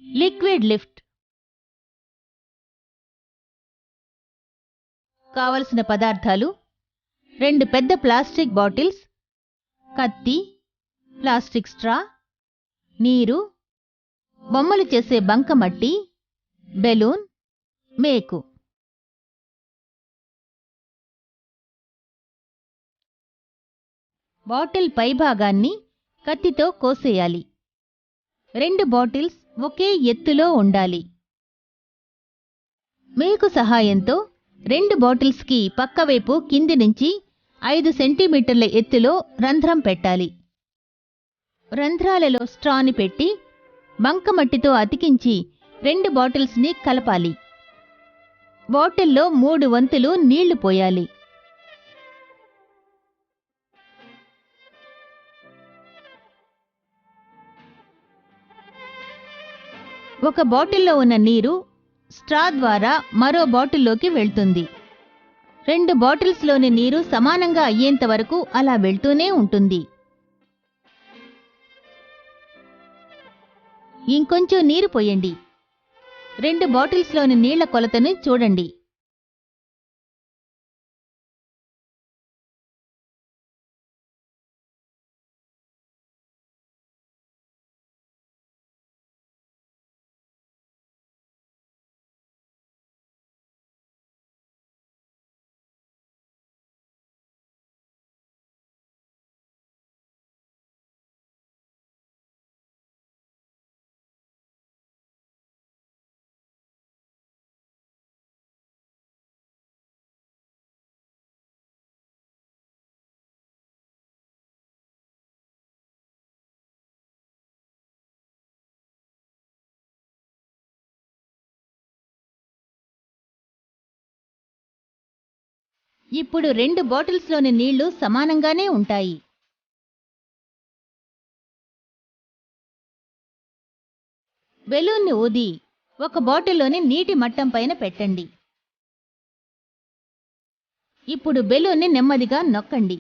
Liquid lift. కావలసిన పదార్థాలు: 2 పెద్ద ప్లాస్టిక్ బాటిల్స్, కత్తి, ప్లాస్టిక్ స్ట్రా, నీరు, బొమ్మలు చేసే బంకమట్టి, బెలూన్, మేకు. బాటిల్ పైభాగాన్ని కత్తితో కోసేయాలి. 2 బాటిల్స్ ఒకే ఎత్తులో ఉండాలి. మేకు సహాయంతో 2 బాటిల్స్కి పక్కవైపు కింది నుంచి 5 సెంటీమీటర్ల ఎత్తులో రంధ్రం పెట్టాలి. రంధ్రాలలో స్ట్రాని పెట్టి బంకమట్టితో అతికించి 2 బాటిల్స్ని కలపాలి. బాటిల్లో 3 వంతులు నీళ్లు పోయాలి. ఒక బాటిల్లో ఉన్న నీరు స్ట్రా ద్వారా మరో బాటిల్లోకి వెళ్తుంది. 2 బాటిల్స్లోని నీరు సమానంగా అయ్యేంత వరకు అలా వెళ్తూనే ఉంటుంది. ఇంకొంచెం నీరు పోయండి. 2 బాటిల్స్లోని నీళ్ల కొలతని చూడండి. ఇప్పుడు 2 బాటిల్స్లోని నీళ్లు సమానంగానే ఉంటాయి. బెలూన్ని ఊది ఒక బాటిల్లోని నీటి మట్టం పైన పెట్టండి. ఇప్పుడు బెలూన్ని నెమ్మదిగా నొక్కండి.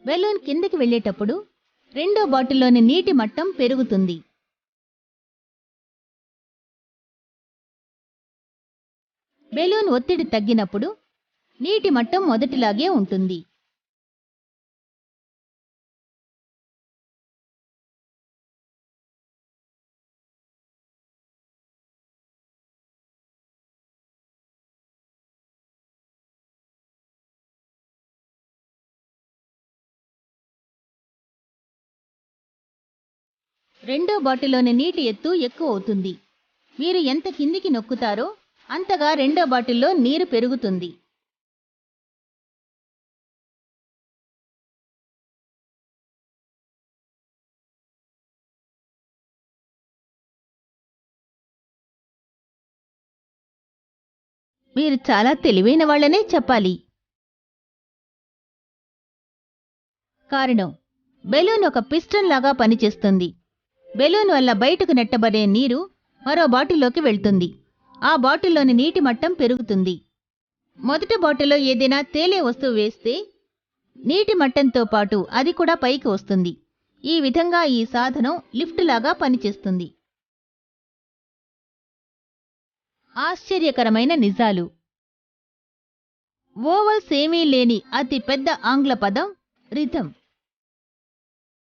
బెలూన్ కిందకి వెళ్ళేటప్పుడు 2వ బాటిల్లోని నీటి మట్టం పెరుగుతుంది. బెలూన్ ఒత్తిడి తగ్గినప్పుడు నీటి మట్టం మొదటిలాగే ఉంటుంది. రెండో బాటిల్లోని నీటి ఎత్తు ఎక్కువ అవుతుంది. మీరు ఎంత కిందికి నొక్కుతారో అంతగా రెండో బాటిల్లో నీరు పెరుగుతుంది. మీరు చాలా తెలివైన వాళ్ళనే చెప్పాలి. కారణం, బెలూన్ ఒక పిస్టన్ లాగా పనిచేస్తుంది. బెలూన్ వల్ల బయటకు నెట్టబడే నీరు మరో బాటిల్లోకి వెళ్తుంది. ఆ బాటిల్లోని నీటి మట్టం పెరుగుతుంది. మొదటి బాటిల్లో ఏదైనా తేలే వస్తువు వేస్తే నీటి మట్టంతో పాటు అది కూడా పైకి వస్తుంది. ఈ విధంగా ఈ సాధనం లిఫ్ట్ లాగా పనిచేస్తుంది. ఆశ్చర్యకరమైన నిజాలు. ఓవల్స్ ఏమీ లేని అతి పెద్ద ఆంగ్ల పదం రిథమ్.